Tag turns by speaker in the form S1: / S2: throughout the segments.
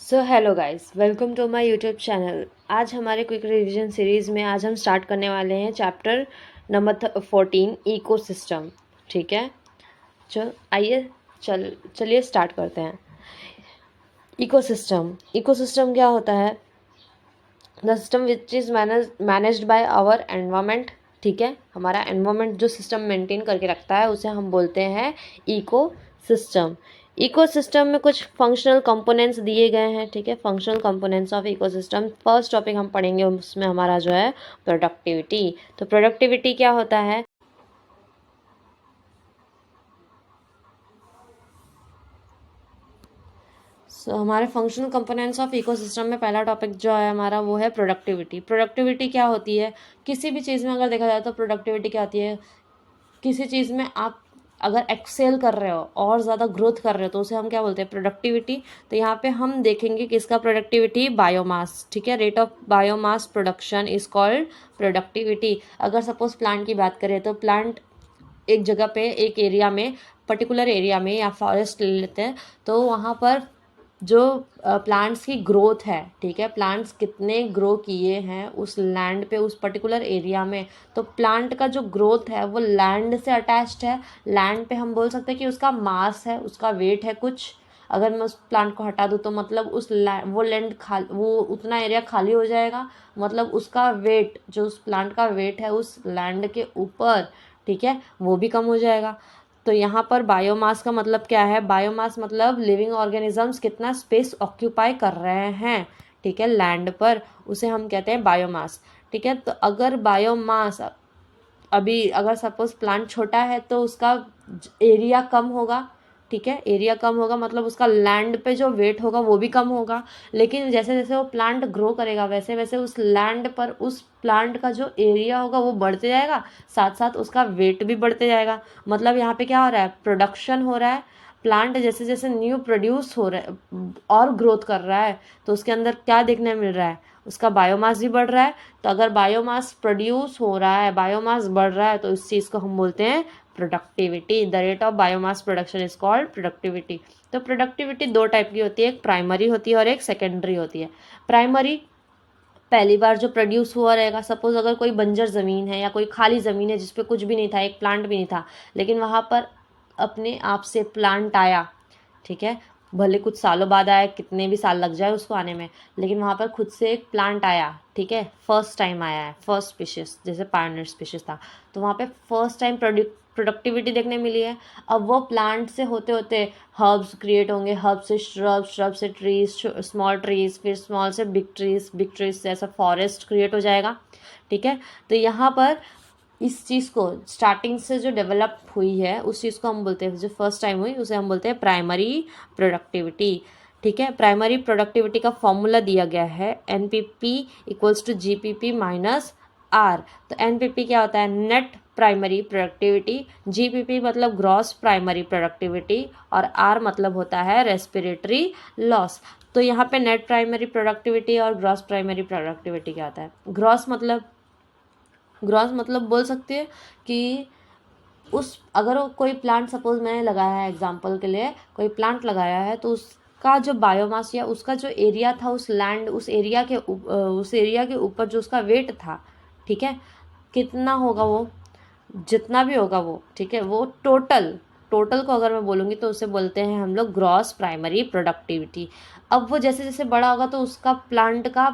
S1: So hello guys, welcome to my YouTube channel. आज हमारे quick revision series में आज हम स्टार्ट करने वाले हैं चैप्टर नंबर 14 इकोसिस्टम। ठीक है, आइए चलिए स्टार्ट करते हैं। इकोसिस्टम क्या होता है? The system which is managed by our environment. ठीक है, हमारा एनवायरमेंट जो सिस्टम मेंटेन करके रखता है उसे हम बोलते हैं इको सिस्टम। इकोसिस्टम में कुछ फंक्शनल कंपोनेंट्स दिए गए हैं। ठीक है, functional components of ecosystem. First topic हम पढ़ेंगे, उसमें हमारा जो है प्रोडक्टिविटी। तो प्रोडक्टिविटी क्या होता है? हमारे फंक्शनल कंपोनेंट्स ऑफ इकोसिस्टम में पहला टॉपिक जो है हमारा वो है प्रोडक्टिविटी। प्रोडक्टिविटी क्या होती है? किसी भी चीज़ में अगर देखा जाए तो प्रोडक्टिविटी क्या होती है? किसी चीज़ में आप अगर एक्सेल कर रहे हो और ज़्यादा ग्रोथ कर रहे हो तो उसे हम क्या बोलते हैं? प्रोडक्टिविटी। तो यहाँ पे हम देखेंगे किसका प्रोडक्टिविटी? बायोमास। ठीक है, rate of biomass production is called productivity. अगर सपोज प्लांट की बात करें तो प्लांट एक जगह पे, एक एरिया में, पर्टिकुलर एरिया में या फॉरेस्ट ले लेते हैं, तो वहाँ पर जो प्लांट्स की ग्रोथ है, ठीक है, प्लांट्स कितने ग्रो किए हैं उस लैंड पे, उस पर्टिकुलर एरिया में, तो प्लांट का जो ग्रोथ है वो लैंड से अटैच्ड है। लैंड पे हम बोल सकते हैं कि उसका मास है, उसका वेट है कुछ। अगर मैं उस प्लांट को हटा दूँ तो मतलब वो लैंड वो उतना एरिया खाली हो जाएगा, मतलब उसका वेट, जो उस प्लांट का वेट है उस लैंड के ऊपर, ठीक है, वो भी कम हो जाएगा। तो यहाँ पर बायोमास का मतलब क्या है? बायोमास मतलब लिविंग ऑर्गेनिजम्स कितना स्पेस ऑक्यूपाई कर रहे हैं, ठीक है, लैंड पर, उसे हम कहते हैं बायोमास। ठीक है, तो अगर बायोमास अभी अगर सपोज प्लांट छोटा है तो उसका एरिया कम होगा। ठीक है, एरिया कम होगा मतलब उसका लैंड पे जो वेट होगा वो भी कम होगा। लेकिन जैसे जैसे वो प्लांट ग्रो करेगा वैसे वैसे उस लैंड पर उस प्लांट का जो एरिया होगा वो बढ़ते जाएगा, साथ साथ उसका वेट भी बढ़ते जाएगा। मतलब यहाँ पे क्या हो रहा है? प्रोडक्शन हो रहा है। प्लांट जैसे जैसे न्यू प्रोड्यूस हो रहा है और ग्रोथ कर रहा है तो उसके अंदर क्या देखने मिल रहा है? उसका बायोमास भी बढ़ रहा है। तो अगर बायोमास प्रोड्यूस हो रहा है, बायोमास बढ़ रहा है, तो इस चीज़ को हम बोलते हैं productivity. The rate of biomass production is called productivity. तो प्रोडक्टिविटी दो टाइप की होती है, एक प्राइमरी होती है और एक सेकेंडरी होती है। प्राइमरी पहली बार जो प्रोड्यूस हुआ रहेगा, सपोज अगर कोई बंजर ज़मीन है या कोई खाली ज़मीन है जिसपे कुछ भी नहीं था, एक प्लांट भी नहीं था, लेकिन वहाँ पर अपने आप से प्लांट आया। ठीक है, भले कुछ सालों बाद आया, कितने भी साल लग जाए उसको आने में, लेकिन वहाँ पर खुद से एक प्लांट आया। ठीक है, फर्स्ट टाइम आया है, फर्स्ट स्पीशीज, जैसे पायनियर स्पीशीज था, तो वहाँ पे फर्स्ट टाइम प्रोडक्टिविटी देखने मिली है। अब वो प्लांट से होते होते हर्ब्स क्रिएट होंगे, हर्ब से श्रब, श्रब से ट्रीज, स्मॉल ट्रीज, फिर स्मॉल से बिग ट्रीज, बिग ट्रीज से ऐसा फॉरेस्ट क्रिएट हो जाएगा। ठीक है, तो यहाँ पर इस चीज़ को स्टार्टिंग से जो डेवलप हुई है उस चीज़ को हम बोलते हैं, जो फर्स्ट टाइम हुई उसे हम बोलते हैं प्राइमरी प्रोडक्टिविटी। ठीक है, प्राइमरी प्रोडक्टिविटी का फॉर्मूला दिया गया है NPP equals to GPP minus R। तो NPP क्या होता है? Net primary productivity. GPP मतलब ग्रॉस प्राइमरी प्रोडक्टिविटी और R मतलब होता है रेस्पिरेटरी लॉस। तो यहाँ पे नेट प्राइमरी प्रोडक्टिविटी और ग्रॉस प्राइमरी प्रोडक्टिविटी क्या होता है? ग्रॉस मतलब बोल सकते हैं कि अगर कोई प्लांट सपोज मैंने लगाया है, एग्जांपल के लिए कोई प्लांट लगाया है, तो उसका जो बायोमास या उसका जो एरिया था, उस लैंड, उस एरिया के ऊपर जो उसका वेट था, ठीक है, कितना होगा वो? जितना भी होगा वो, ठीक है, वो टोटल को अगर मैं बोलूँगी तो उसे बोलते हैं हम लोग ग्रॉस प्राइमरी प्रोडक्टिविटी। अब वो जैसे जैसे बड़ा होगा तो उसका प्लांट का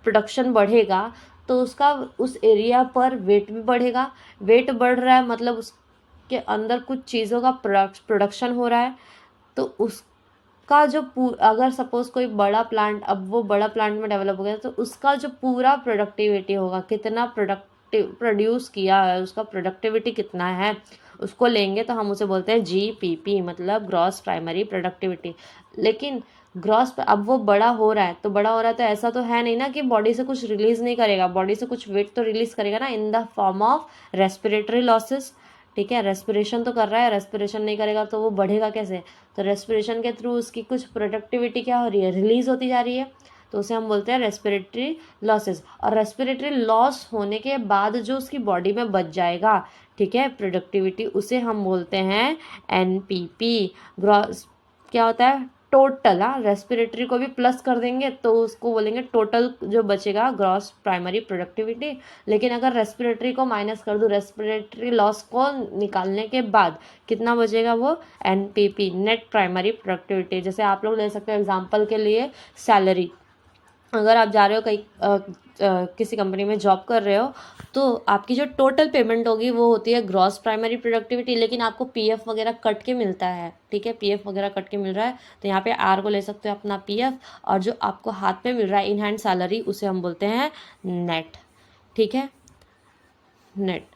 S1: प्रोडक्शन बढ़ेगा, तो उसका उस एरिया पर वेट भी बढ़ेगा। वेट बढ़ रहा है मतलब उसके अंदर कुछ चीज़ों का प्रोडक्शन हो रहा है। तो उसका जो अगर सपोज कोई बड़ा प्लांट, अब वो बड़ा प्लांट में डेवलप हो गया, तो उसका जो पूरा प्रोडक्टिविटी होगा, कितना प्रोड्यूस किया है, उसका प्रोडक्टिविटी कितना है, उसको लेंगे तो हम उसे बोलते हैं GPP, मतलब ग्रॉस प्राइमरी प्रोडक्टिविटी। लेकिन अब वो बड़ा हो रहा है, तो बड़ा हो रहा है तो ऐसा तो है नहीं ना कि बॉडी से कुछ रिलीज नहीं करेगा, बॉडी से कुछ वेट तो रिलीज करेगा ना, इन the form of respiratory losses. ठीक है, रेस्पिरेशन तो कर रहा है, रेस्पिरेशन नहीं करेगा तो वो बढ़ेगा कैसे? तो रेस्पिरेशन के थ्रू उसकी कुछ प्रोडक्टिविटी क्या हो रही है? रिलीज होती जा रही है, तो उसे हम बोलते हैं रेस्पिरेटरी लॉसेस। और रेस्पिरेटरी लॉस होने के बाद जो उसकी बॉडी में बच जाएगा, ठीक है, प्रोडक्टिविटी, उसे हम बोलते हैं NPP। ग्रॉस क्या होता है? टोटल, हाँ, रेस्पिरेटरी को भी प्लस कर देंगे तो उसको बोलेंगे टोटल जो बचेगा ग्रॉस प्राइमरी प्रोडक्टिविटी। लेकिन अगर रेस्पिरेटरी को माइनस कर दूँ, रेस्पिरेटरी लॉस को निकालने के बाद कितना बचेगा, वो NPP, नेट प्राइमरी प्रोडक्टिविटी। जैसे आप लोग ले सकते हो एग्जांपल के लिए सैलरी। अगर आप जा रहे हो कहीं किसी कंपनी में जॉब कर रहे हो, तो आपकी जो टोटल पेमेंट होगी वो होती है ग्रॉस प्राइमरी प्रोडक्टिविटी, लेकिन आपको PF वगैरह कट के मिलता है, ठीक है, PF वगैरह कट के मिल रहा है, तो यहाँ पे R को ले सकते हो अपना PF, और जो आपको हाथ में मिल रहा है इन हैंड सैलरी, उसे हम बोलते हैं नेट, ठीक है, नेट।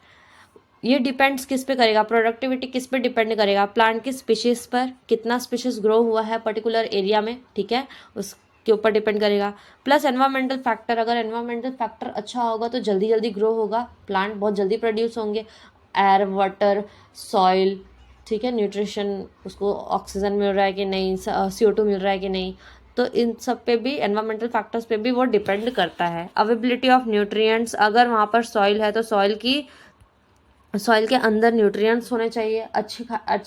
S1: ये डिपेंड्स किस पे करेगा, प्रोडक्टिविटी किस पे डिपेंड करेगा, प्लांट की स्पीशीज़ पर, कितना स्पीशीज़ ग्रो हुआ है पर्टिकुलर एरिया में, ठीक है, उसके ऊपर डिपेंड करेगा। प्लस एनवायरमेंटल फैक्टर, अगर एनवायरमेंटल फैक्टर अच्छा होगा तो जल्दी जल्दी ग्रो होगा, प्लांट बहुत जल्दी प्रोड्यूस होंगे। एयर, वाटर, सॉइल, ठीक है, न्यूट्रिशन, उसको ऑक्सीजन मिल रहा है कि नहीं, CO2 मिल रहा है कि नहीं, तो इन सब पे भी, एनवायरमेंटल फैक्टर्स पे भी वो डिपेंड करता है। अवेबिलिटी ऑफ न्यूट्रिएंट्स, अगर वहाँ पर सॉइल है तो सॉइल के अंदर न्यूट्रिएंट्स होने चाहिए, अच्छे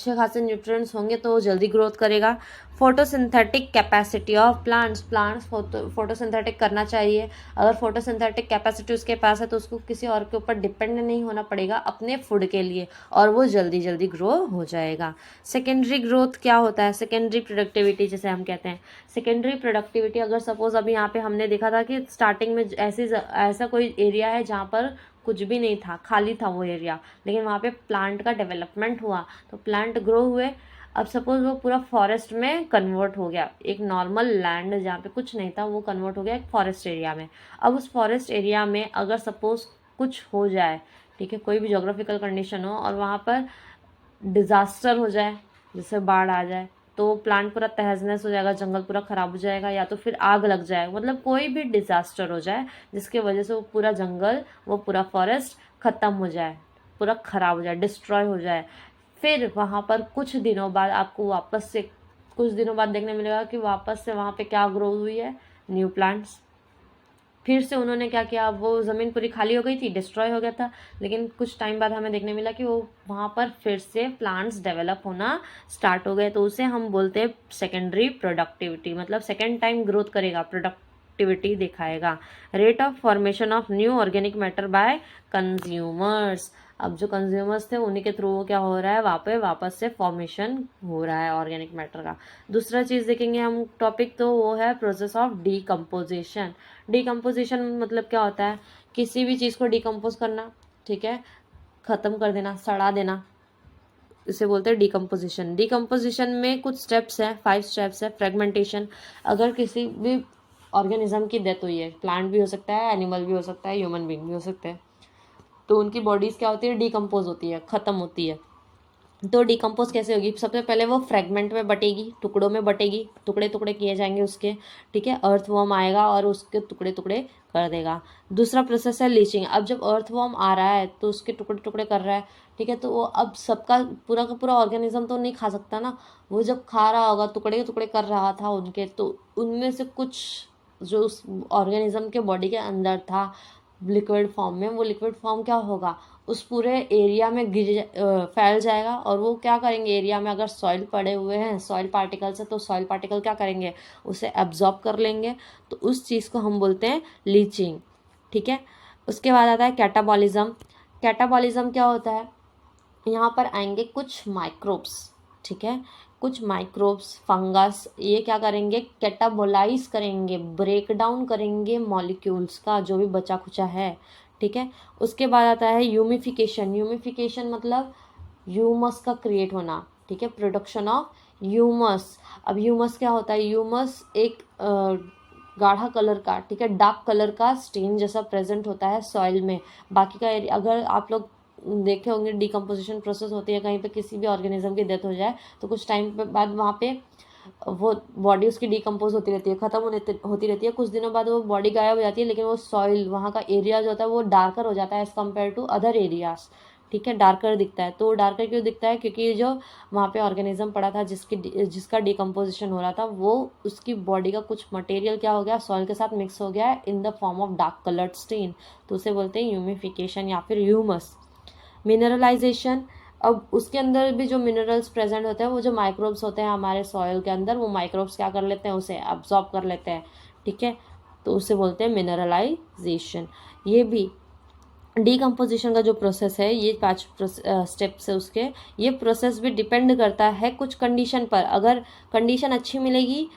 S1: खासे न्यूट्रिएंट्स होंगे तो जल्दी ग्रोथ करेगा। Photosynthetic capacity of plants photosynthetic करना चाहिए। अगर फोटोसिंथेटिक कैपेसिटी उसके पास है तो उसको किसी और के ऊपर डिपेंड नहीं होना पड़ेगा अपने फूड के लिए, और वो जल्दी जल्दी ग्रो हो जाएगा। सेकेंडरी ग्रोथ क्या होता है, सेकेंडरी प्रोडक्टिविटी जिसे हम कहते हैं। सेकेंडरी प्रोडक्टिविटी, अगर सपोज अभी यहाँ पे हमने देखा था कि स्टार्टिंग में ऐसा कोई एरिया है जहाँ पर कुछ भी नहीं था, खाली था वो एरिया, लेकिन वहाँ पे प्लांट का डेवलपमेंट हुआ, तो प्लांट ग्रो हुए। अब सपोज वो पूरा फॉरेस्ट में कन्वर्ट हो गया, एक नॉर्मल लैंड जहाँ पे कुछ नहीं था वो कन्वर्ट हो गया एक फॉरेस्ट एरिया में। अब उस फॉरेस्ट एरिया में अगर सपोज कुछ हो जाए, ठीक है, कोई भी जोग्राफिकल कंडीशन हो और वहाँ पर डिज़ास्टर हो जाए, जैसे बाढ़ आ जाए, तो प्लांट पूरा तहस नहस हो जाएगा, जंगल पूरा ख़राब हो जाएगा, या तो फिर आग लग जाए, मतलब कोई भी डिज़ास्टर हो जाए जिसके वजह से वो पूरा जंगल, वो पूरा फॉरेस्ट ख़त्म हो जाए, पूरा ख़राब हो जाए, डिस्ट्रॉय हो जाए। फिर वहाँ पर कुछ दिनों बाद आपको वापस से कुछ दिनों बाद देखने मिलेगा कि वापस से वहाँ पे क्या ग्रो हुई है, न्यू प्लांट्स। फिर से उन्होंने क्या किया, वो ज़मीन पूरी खाली हो गई थी, डिस्ट्रॉय हो गया था, लेकिन कुछ टाइम बाद हमें देखने मिला कि वो वहाँ पर फिर से प्लांट्स डेवलप होना स्टार्ट हो गए, तो उसे हम बोलते हैं सेकेंडरी प्रोडक्टिविटी, मतलब सेकेंड टाइम ग्रोथ करेगा, प्रोडक्टिविटी दिखाएगा। Rate of formation of new organic matter bye consumers, अब जो कंज्यूमर्स थे उन्हीं के थ्रू वो क्या हो रहा है, वहाँ पे वापस से फॉर्मेशन हो रहा है ऑर्गेनिक मैटर का। दूसरा चीज़ देखेंगे हम टॉपिक, तो वो है प्रोसेस ऑफ डीकम्पोजिशन। डीकम्पोजिशन मतलब क्या होता है, किसी भी चीज़ को डीकम्पोज करना, ठीक है, ख़त्म कर देना, सड़ा देना, इसे बोलते हैं डीकम्पोजिशन। डीकम्पोजिशन में कुछ स्टेप्स हैं, 5 स्टेप्स है। फ्रेगमेंटेशन, अगर किसी भी ऑर्गेनिज्म की डेथ हुई है, प्लांट भी हो सकता है, एनिमल भी हो सकता है, ह्यूमन बीइंग भी हो सकते हैं, तो उनकी बॉडीज़ क्या होती है, डीकम्पोज होती है, ख़त्म होती है। तो डिकम्पोज कैसे होगी, सबसे पहले वो फ्रेगमेंट में बटेगी, टुकड़ों में बटेगी, टुकड़े टुकड़े किए जाएंगे उसके, ठीक है, अर्थवॉर्म आएगा और उसके टुकड़े टुकड़े कर देगा। दूसरा प्रोसेस है लीचिंग। अब जब अर्थवॉर्म आ रहा है तो उसके टुकड़े टुकड़े कर रहा है, ठीक है, तो वो अब सबका पूरा का पूरा ऑर्गेनिज्म तो नहीं खा सकता ना, वो जब खा रहा होगा, टुकड़े टुकड़े कर रहा था उनके, तो उनमें से कुछ जो उस ऑर्गेनिज्म के बॉडी के अंदर था लिक्विड फॉर्म में, वो लिक्विड फॉर्म क्या होगा, उस पूरे एरिया में फैल जाएगा, और वो क्या करेंगे, एरिया में अगर सॉइल पड़े हुए हैं, सॉइल पार्टिकल्स है, तो सॉइल पार्टिकल क्या करेंगे, उसे एब्जॉर्ब कर लेंगे, तो उस चीज़ को हम बोलते हैं लीचिंग, ठीक है। उसके बाद आता है कैटाबॉलिज्म। कैटाबॉलिज्म क्या होता है, यहाँ पर आएंगे कुछ माइक्रोब्स, ठीक है, कुछ माइक्रोब्स, फंगस, ये क्या करेंगे, कैटाबोलाइज करेंगे, ब्रेक डाउन करेंगे मॉलिक्यूल्स का जो भी बचा खुचा है, ठीक है। उसके बाद आता है यूमिफिकेशन। यूमिफिकेशन मतलब ह्यूमस का क्रिएट होना, ठीक है, प्रोडक्शन ऑफ ह्यूमस। अब ह्यूमस क्या होता है, ह्यूमस एक गाढ़ा कलर का, ठीक है, डार्क कलर का स्टेन जैसा प्रेजेंट होता है सॉइल में। बाकी का एरिया, अगर आप लोग देखे होंगे डिकम्पोजिशन प्रोसेस होती है कहीं पे, किसी भी ऑर्गेनिज्म की डेथ हो जाए तो कुछ टाइम पे बाद वहाँ पे वो बॉडी उसकी डिकम्पोज होती रहती है, ख़त्म होती रहती है, कुछ दिनों बाद वो बॉडी गायब हो जाती है, लेकिन वो सॉइल, वहाँ का एरिया जो होता है वो डार्कर हो जाता है as compare to other areas, ठीक है, डार्कर दिखता है। तो डार्कर क्यों दिखता है, क्योंकि जो वहाँ पे ऑर्गेनिज्म पड़ा था जिसका डिकम्पोजिशन हो रहा था, वो उसकी बॉडी का कुछ मटेरियल क्या हो गया, सॉइल के साथ मिक्स हो गया है in the form of dark coloured stain, तो उसे बोलते हैं ह्यूमिफिकेशन या फिर ह्यूमस। मिनरलाइजेशन, अब उसके अंदर भी जो मिनरल्स प्रेजेंट होते हैं, वो जो माइक्रोब्स होते हैं हमारे सॉइल के अंदर, वो माइक्रोब्स क्या कर लेते हैं, उसे अब्जॉर्ब कर लेते हैं, ठीक है। तो उसे बोलते हैं मिनरलाइजेशन। ये भी डीकम्पोजिशन का जो प्रोसेस है, ये 5 स्टेप्स है उसके, ये प्रोसेस भी डिपेंड करता है कुछ कंडीशन पर। अगर कंडीशन अच्छी मिलेगी,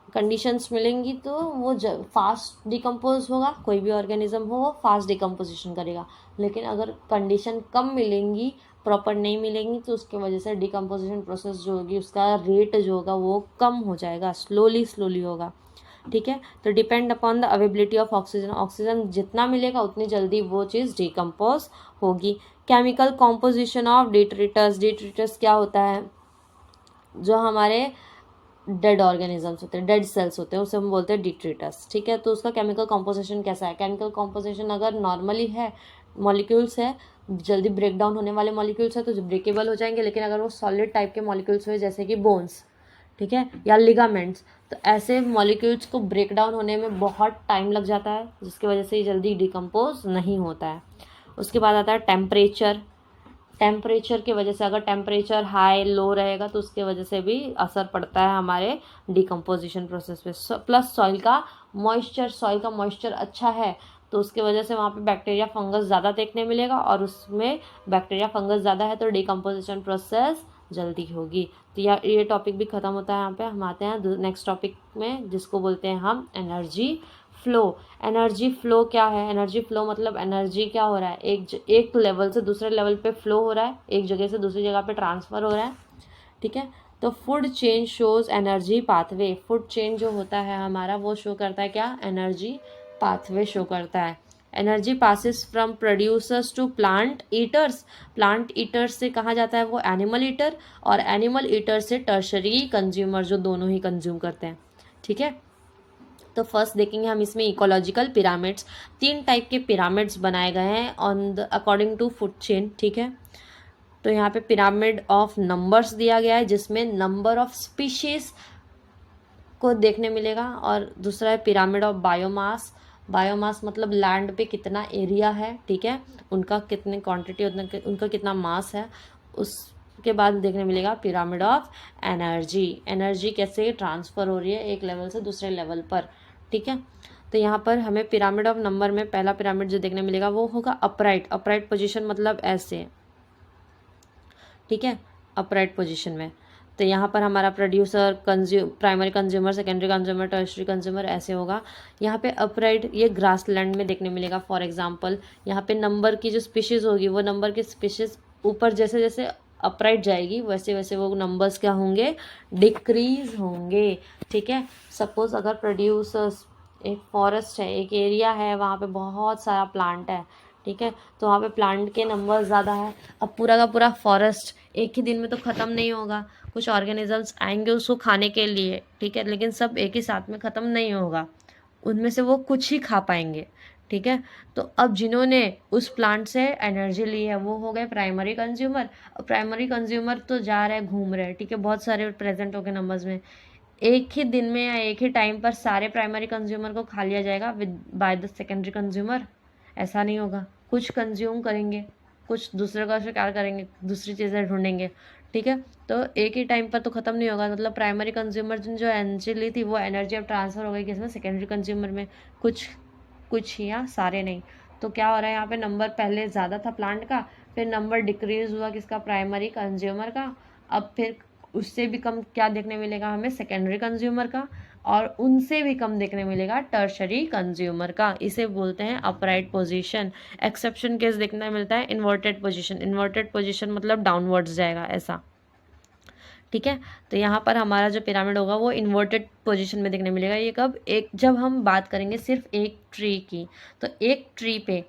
S1: कंडीशंस मिलेंगी, तो वो फास्ट डिकम्पोज होगा, कोई भी ऑर्गेनिज्म हो वो फास्ट डिकम्पोजिशन करेगा। लेकिन अगर कंडीशन कम मिलेंगी, प्रॉपर नहीं मिलेंगी, तो उसके वजह से डिकम्पोजिशन प्रोसेस जो होगी, उसका रेट जो होगा वो कम हो जाएगा, स्लोली होगा, ठीक है। तो depend upon the availability of oxygen, oxygen जितना मिलेगा उतनी जल्दी वो चीज़ डिकम्पोज होगी। केमिकल कॉम्पोजिशन ऑफ डिट्रीटस, डिट्रीटस क्या होता है, जो हमारे डेड ऑर्गेनिजम्स होते हैं, डेड सेल्स होते हैं, उसे हम बोलते हैं डिट्रीटस, ठीक है। तो उसका केमिकल कॉम्पोजिशन कैसा है, केमिकल कॉम्पोजिशन अगर नॉर्मली है, मॉलिक्यूल्स है, जल्दी ब्रेक डाउन होने वाले मॉलिक्यूल्स है, तो जो ब्रेकेबल हो जाएंगे। लेकिन अगर वो सॉलिड टाइप के मॉलिक्यूल्स हुए, जैसे कि बोन्स, ठीक है, या लिगामेंट्स, तो ऐसे मॉलिक्यूल्स को ब्रेक डाउन होने में बहुत टाइम लग जाता है, जिसकी वजह से ये जल्दी डिकम्पोज नहीं होता है। उसके बाद आता है टेम्परेचर। टेम्परेचर की वजह से, अगर टेम्परेचर हाई लो रहेगा तो उसके वजह से भी असर पड़ता है हमारे डिकम्पोजिशन प्रोसेस पे। प्लस सॉइल का मॉइस्चर, सॉइल का मॉइस्चर अच्छा है तो उसके वजह से वहाँ पे बैक्टीरिया फंगस ज़्यादा देखने मिलेगा, और उसमें बैक्टीरिया फंगस ज़्यादा है तो डिकम्पोजिशन प्रोसेस जल्दी होगी। तो ये टॉपिक भी ख़त्म होता है यहाँ पे। हम आते हैं नेक्स्ट टॉपिक में, जिसको बोलते हैं हम एनर्जी फ्लो। एनर्जी फ्लो क्या है, एनर्जी फ्लो मतलब एनर्जी क्या हो रहा है, एक लेवल से दूसरे लेवल पे फ्लो हो रहा है, एक जगह से दूसरी जगह पे ट्रांसफ़र हो रहा है, ठीक है। तो food chain shows energy pathway, food chain जो होता है हमारा वो शो करता है क्या, एनर्जी पाथवे शो करता है। Energy passes from producers to plant eaters, plant eaters से कहाँ जाता है वो एनिमल ईटर, और एनिमल ईटर से टर्शरी कंज्यूमर, जो दोनों ही कंज्यूम करते हैं, ठीक है। तो फर्स्ट देखेंगे हम इसमें इकोलॉजिकल पिरामिड्स। 3 टाइप के पिरामिड्स बनाए गए हैं on the according to food chain, ठीक है। तो यहाँ पे पिरामिड ऑफ नंबर्स दिया गया है, जिसमें नंबर ऑफ स्पीशीज को देखने मिलेगा, और दूसरा है पिरामिड ऑफ बायोमास। बायोमास मतलब लैंड पे कितना एरिया है, ठीक है, उनका कितने क्वांटिटी, उनका कितना मास है। उसके बाद देखने मिलेगा पिरामिड ऑफ एनर्जी, एनर्जी कैसे ट्रांसफ़र हो रही है एक लेवल से दूसरे लेवल पर, ठीक है। तो यहाँ पर हमें पिरामिड ऑफ नंबर में पहला पिरामिड जो देखने मिलेगा वो होगा अपराइट। अपराइट पोजीशन मतलब ऐसे, ठीक है, अपराइट पोजीशन में। तो यहाँ पर हमारा producer, primary consumer, secondary consumer, tertiary consumer ऐसे होगा। यहाँ पे अपराइट ये ग्रास लैंड में देखने मिलेगा। फॉर एग्जांपल यहाँ पे नंबर की जो स्पीशीज़ होगी, वो नंबर की स्पीशीज़ ऊपर जैसे जैसे अपराइट जाएगी वैसे वैसे वो नंबर्स क्या होंगे, डिक्रीज होंगे, ठीक है। सपोज अगर प्रोड्यूसर्स, एक फॉरेस्ट है, एक एरिया है, वहाँ पे बहुत सारा प्लांट है, ठीक है, तो वहाँ पे प्लांट के नंबर ज़्यादा है। अब पूरा का पूरा फॉरेस्ट एक ही दिन में तो ख़त्म नहीं होगा, कुछ ऑर्गेनिजम्स आएंगे उसको खाने के लिए, ठीक है, लेकिन सब एक ही साथ में ख़त्म नहीं होगा, उनमें से वो कुछ ही खा पाएंगे, ठीक है। तो अब जिन्होंने उस प्लांट से एनर्जी ली है वो हो गए प्राइमरी कंज्यूमर। प्राइमरी कंज्यूमर तो जा रहे हैं, घूम रहे हैं, ठीक है, बहुत सारे प्रेजेंट हो गए नंबर्स में। एक ही दिन में या एक ही टाइम पर सारे प्राइमरी कंज्यूमर को खा लिया जाएगा with by the secondary consumer, ऐसा नहीं होगा। कुछ कंज्यूम करेंगे, कुछ दूसरे का शिकार करेंगे, दूसरी चीज़ें ढूंढेंगे, ठीक है। तो एक ही टाइम पर तो ख़त्म नहीं होगा। मतलब प्राइमरी कंज्यूमर जो एनर्जी ली थी वो एनर्जी अब ट्रांसफ़र हो गई किसमें, सेकेंडरी कंज्यूमर में, कुछ या सारे नहीं। तो क्या हो रहा है यहाँ पे, नंबर पहले ज़्यादा था प्लांट का, फिर नंबर डिक्रीज हुआ किसका, प्राइमरी कंज्यूमर का। अब फिर उससे भी कम क्या देखने मिलेगा हमें, सेकेंडरी कंज्यूमर का, और उनसे भी कम देखने मिलेगा टर्शरी कंज्यूमर का। इसे बोलते हैं अपराइट पोजीशन। एक्सेप्शन केस देखने मिलता है इन्वर्टेड पोजीशन। इन्वर्टेड पोजीशन मतलब डाउनवर्ड्स जाएगा ऐसा, ठीक है। तो यहाँ पर हमारा जो पिरामिड होगा वो इन्वर्टेड पोजीशन में देखने मिलेगा। ये कब, एक जब हम बात करेंगे सिर्फ एक ट्री की, तो एक ट्री पे,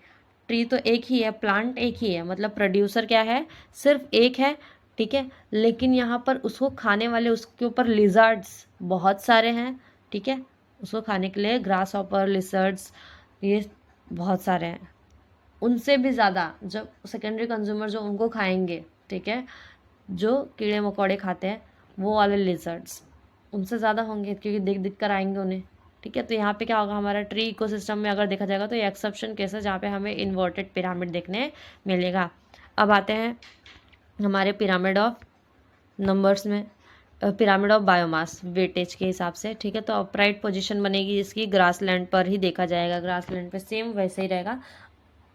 S1: ट्री तो एक ही है, प्लांट एक ही है, मतलब प्रोड्यूसर क्या है, सिर्फ एक है, ठीक है। लेकिन यहाँ पर उसको खाने वाले, उसके ऊपर लिजर्ड्स बहुत सारे हैं, ठीक है, उसको खाने के लिए ग्रास हॉपर, लिजर्ड्स, ये बहुत सारे हैं। उनसे भी ज़्यादा जब सेकेंडरी कंज्यूमर जो उनको खाएंगे, ठीक है, जो कीड़े मकोड़े खाते हैं वो वाले लिजर्ड्स, उनसे ज़्यादा होंगे क्योंकि दिख दिख कर आएंगे उन्हें, ठीक है। तो यहाँ पे क्या होगा, हमारा ट्री इकोसिस्टम में अगर देखा जाएगा तो ये एक्सेप्शन केस है जहाँ पे हमें इन्वर्टेड पिरामिड देखने मिलेगा। अब आते हैं हमारे पिरामिड ऑफ नंबर्स में, पिरामिड ऑफ बायोमास वेटेज के हिसाब से, ठीक है। तो अपराइट पोजीशन बनेगी जिसकी ग्रासलैंड पर ही देखा जाएगा, ग्रासलैंड पे सेम वैसे ही रहेगा।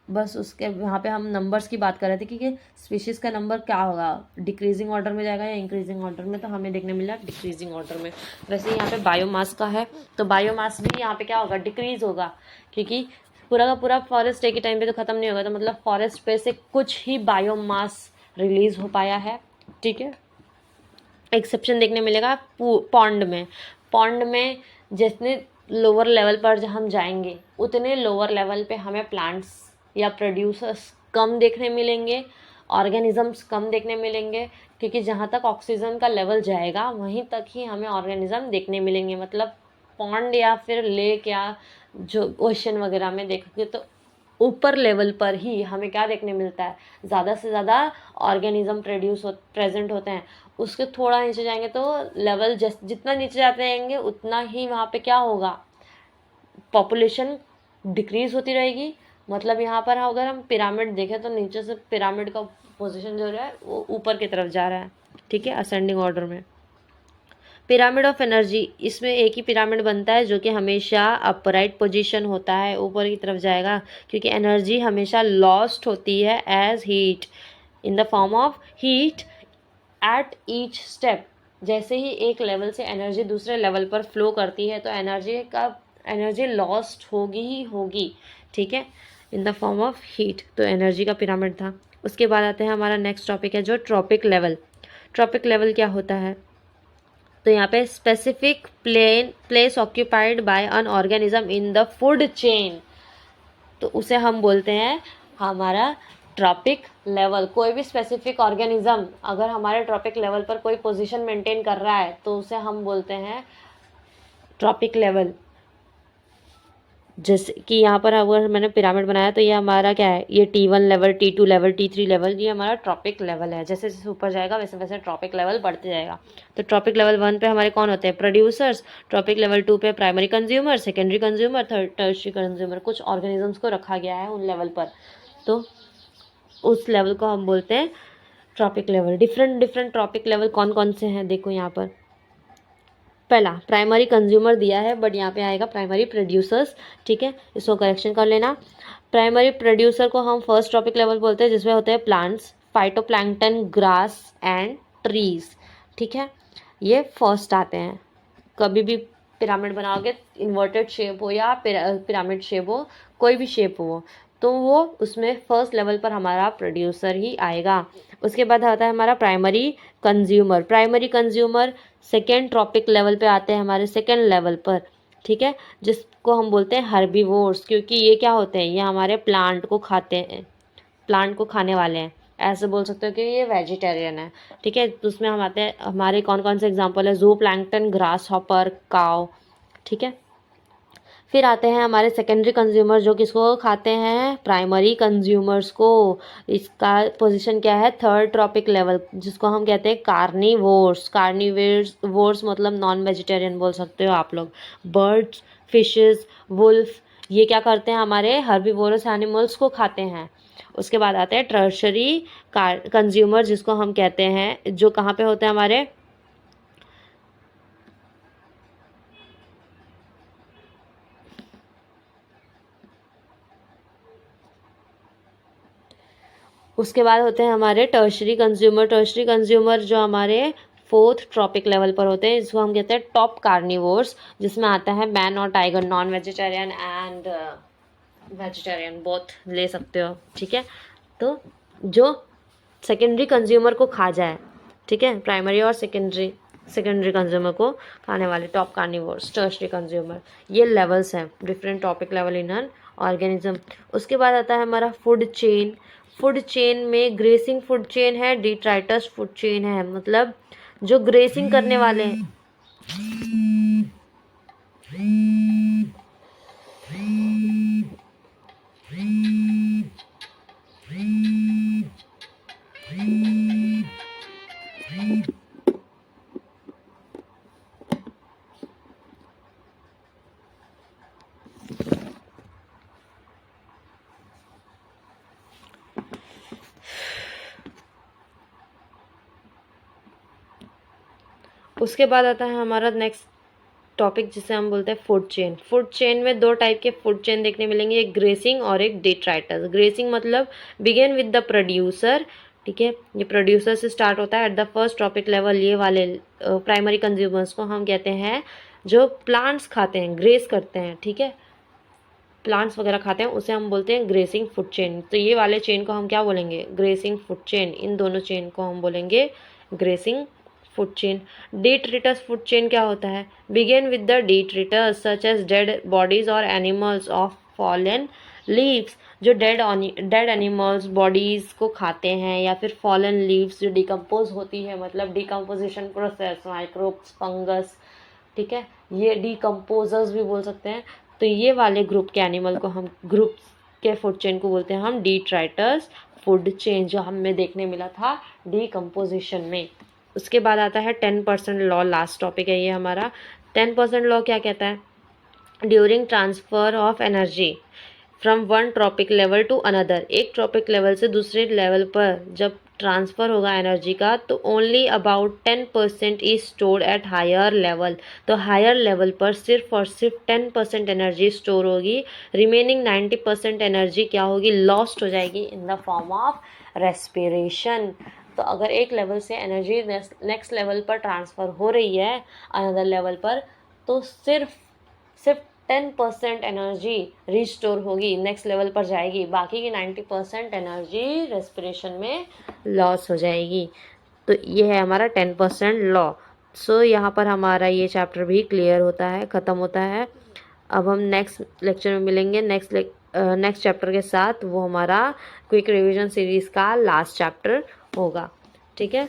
S1: बस उसके यहाँ पे हम नंबर्स की बात कर रहे थे कि स्पीशीज़ का नंबर क्या होगा, डिक्रीजिंग ऑर्डर में जाएगा या इंक्रीजिंग ऑर्डर में, तो हमें देखने मिला डिक्रीजिंग ऑर्डर में। वैसे ही यहाँ पे बायोमास का है, तो बायोमास भी यहाँ पे क्या होगा, डिक्रीज होगा, क्योंकि पूरा का पूरा फॉरेस्ट एक ही टाइम पे तो ख़त्म नहीं होगा, तो मतलब फॉरेस्ट पे से कुछ ही बायोमास रिलीज हो पाया है, ठीक है। एक्सेप्शन देखने मिलेगा पॉन्ड में। पॉन्ड में जितने लोअर लेवल पर हम जाएंगे उतने लोअर लेवल पे हमें प्लांट्स या प्रोड्यूसर्स कम देखने मिलेंगे, ऑर्गेनिजम्स कम देखने मिलेंगे, क्योंकि जहाँ तक ऑक्सीजन का लेवल जाएगा वहीं तक ही हमें ऑर्गेनिज्म देखने मिलेंगे। मतलब पॉन्ड या फिर लेक या जो ओशन वगैरह में देखोगे तो ऊपर लेवल पर ही हमें क्या देखने मिलता है, ज़्यादा से ज़्यादा ऑर्गेनिज्म प्रेजेंट होते हैं। उसके थोड़ा नीचे जाएंगे तो लेवल जितना नीचे जाते रहेंगे उतना ही वहाँ पे क्या होगा, पॉपुलेशन डिक्रीज होती रहेगी। मतलब यहाँ पर अगर हम पिरामिड देखें तो नीचे से पिरामिड का पोजीशन जो है वो ऊपर की तरफ जा रहा है, ठीक है, असेंडिंग ऑर्डर में। पिरामिड ऑफ एनर्जी, इसमें एक ही पिरामिड बनता है जो कि हमेशा अपराइट पोजीशन होता है, ऊपर की तरफ जाएगा, क्योंकि एनर्जी हमेशा लॉस्ट होती है as heat in the form of heat at each step. जैसे ही एक लेवल से एनर्जी दूसरे लेवल पर फ्लो करती है तो एनर्जी लॉस्ट होगी ही होगी, ठीक है, in the form of heat. तो एनर्जी का पिरामिड था। उसके बाद आते हैं हमारा नेक्स्ट टॉपिक है जो ट्रॉपिक लेवल। ट्रॉपिक लेवल क्या होता है, तो यहाँ पे specific place occupied by an organism in the food chain, तो उसे हम बोलते हैं हमारा ट्रॉपिक लेवल। कोई भी स्पेसिफिक ऑर्गेनिज्म अगर हमारे ट्रॉपिक लेवल पर कोई पोजीशन मेंटेन कर रहा है तो उसे हम बोलते हैं ट्रॉपिक लेवल। जैसे कि यहाँ पर अगर मैंने पिरामिड बनाया तो ये हमारा क्या है, ये T1 level, T2 level, T3 level, ये हमारा ट्रॉपिक लेवल है। जैसे जैसे ऊपर जाएगा वैसे वैसे ट्रॉपिक लेवल बढ़ते जाएगा। तो ट्रॉपिक लेवल 1 पे हमारे कौन होते हैं, प्रोड्यूसर्स। ट्रॉपिक लेवल 2 पे primary consumer, secondary consumer, tertiary consumer. कुछ ऑर्गेनिजम्स को रखा गया है उन लेवल पर, तो उस लेवल को हम बोलते हैं trophic level. Different trophic level कौन कौन से हैं, देखो यहाँ पर। पहला प्राइमरी कंज्यूमर दिया है, बट यहाँ पे आएगा प्राइमरी प्रोड्यूसर्स, ठीक है, इसको करेक्शन कर लेना। प्राइमरी प्रोड्यूसर को हम फर्स्ट ट्रॉपिक लेवल बोलते हैं, जिसमें होते हैं plants, phytoplankton, grass and trees, ठीक है, ये फर्स्ट आते हैं। कभी भी पिरामिड बनाओगे, इन्वर्टेड शेप हो या पिरामिड शेप हो, कोई भी शेप हो, तो वो उसमें फर्स्ट लेवल पर हमारा प्रोड्यूसर ही आएगा। उसके बाद आता है हमारा primary consumer. Primary consumer second trophic level पे आते हैं, हमारे सेकेंड लेवल पर, ठीक है, जिसको हम बोलते हैं हर्बीवोर्स, क्योंकि ये क्या होते हैं, ये हमारे प्लांट को खाते हैं, प्लांट को खाने वाले हैं। ऐसे बोल सकते हो कि ये वेजिटेरियन है, ठीक है। तो उसमें हम आते हैं, हमारे कौन कौन से एग्जाम्पल है, जू प्लैंकटन, ग्रास हॉपर, काव, ठीक है। फिर आते हैं हमारे सेकेंडरी कंज्यूमर, जो किसको खाते हैं, प्राइमरी कंज्यूमर्स को। इसका पोजीशन क्या है, थर्ड ट्रॉपिक लेवल, जिसको हम कहते हैं कार्निवोर्स। कार्निवोर्स मतलब नॉन वेजिटेरियन बोल सकते हो आप लोग। बर्ड्स, फिशेस, वुल्फ, ये क्या करते हैं, हमारे हर्बीवोरस एनिमल्स को खाते हैं। उसके बाद आते हैं टर्शरी कंज्यूमर, जिसको हम कहते हैं, जो कहाँ पे होते हैं हमारे, उसके बाद होते हैं हमारे टर्शरी कंज्यूमर। टर्शरी कंज्यूमर जो हमारे फोर्थ ट्रॉपिक लेवल पर होते हैं, इसको हम कहते हैं टॉप कार्निवोर्स, जिसमें आता है मैन और tiger, non vegetarian and vegetarian both ले सकते हो, ठीक है। तो जो सेकेंडरी कंज्यूमर को खा जाए, ठीक है, प्राइमरी और सेकेंडरी कंज्यूमर को खाने वाले टॉप कार्निवोर्स, टर्शरी कंज्यूमर, ये लेवल्स हैं, different topic level in an organism. उसके बाद आता है हमारा फूड चेन। फूड चेन में ग्रेसिंग फूड चेन है, डिट्राइटस फूड चेन है, मतलब जो ग्रेसिंग करने वाले हैं, उसके बाद आता है हमारा नेक्स्ट टॉपिक जिसे हम बोलते हैं फूड चेन। फूड चेन में दो टाइप के फूड चेन देखने मिलेंगे, एक ग्रेसिंग और एक डिट्राइटस। ग्रेसिंग मतलब बिगिन विद द प्रोड्यूसर, ठीक है, ये प्रोड्यूसर से स्टार्ट होता है at the first trophic level. ये वाले प्राइमरी कंज्यूमर्स को हम कहते हैं जो प्लांट्स खाते हैं, ग्रेस करते हैं, ठीक है, प्लांट्स वगैरह खाते हैं, उसे हम बोलते हैं ग्रेसिंग फूड चेन। तो ये वाले चेन को हम क्या बोलेंगे, ग्रेसिंग फूड चेन। इन दोनों चेन को हम बोलेंगे grazing food chain. Detritus food chain क्या होता है, begin with the detritus such as dead bodies और एनिमल्स ऑफ फॉलन लीव्स। जो डेड एनिमल्स बॉडीज को खाते हैं, या फिर फॉलन लीव्स जो डिकम्पोज होती है, मतलब डिकम्पोजिशन प्रोसेस, माइक्रोब्स, फंगस, ठीक है, ये डिकम्पोजर्स भी बोल सकते हैं। तो ये वाले ग्रुप के एनिमल को हम, ग्रुप के फूड चेन को बोलते हैं हम डिट्राइटस फूड चेन, जो हमें देखने मिला था डिकम्पोजिशन में। उसके बाद आता है 10% लॉ, लास्ट टॉपिक है ये हमारा। 10% लॉ क्या कहता है, during transfer of energy from one trophic level to another. एक ट्रॉपिक लेवल से दूसरे लेवल पर जब ट्रांसफ़र होगा एनर्जी का, तो only about 10% is stored at higher level. तो हायर लेवल पर सिर्फ और सिर्फ 10% एनर्जी स्टोर होगी, रिमेनिंग 90% एनर्जी क्या होगी, लॉस्ट हो जाएगी in the form of respiration. तो अगर एक लेवल से एनर्जी नेक्स्ट लेवल पर ट्रांसफ़र हो रही है अनदर लेवल पर, तो सिर्फ 10% एनर्जी रिस्टोर होगी, नेक्स्ट लेवल पर जाएगी, बाकी की 90% एनर्जी रेस्पिरेशन में लॉस हो जाएगी। तो ये है हमारा 10% लॉ। सो यहाँ पर हमारा ये चैप्टर भी क्लियर होता है, ख़त्म होता है। अब हम नेक्स्ट लेक्चर में मिलेंगे नेक्स्ट चैप्टर के साथ, वो हमारा क्विक रिवीजन सीरीज़ का लास्ट चैप्टर होगा, ठीक है।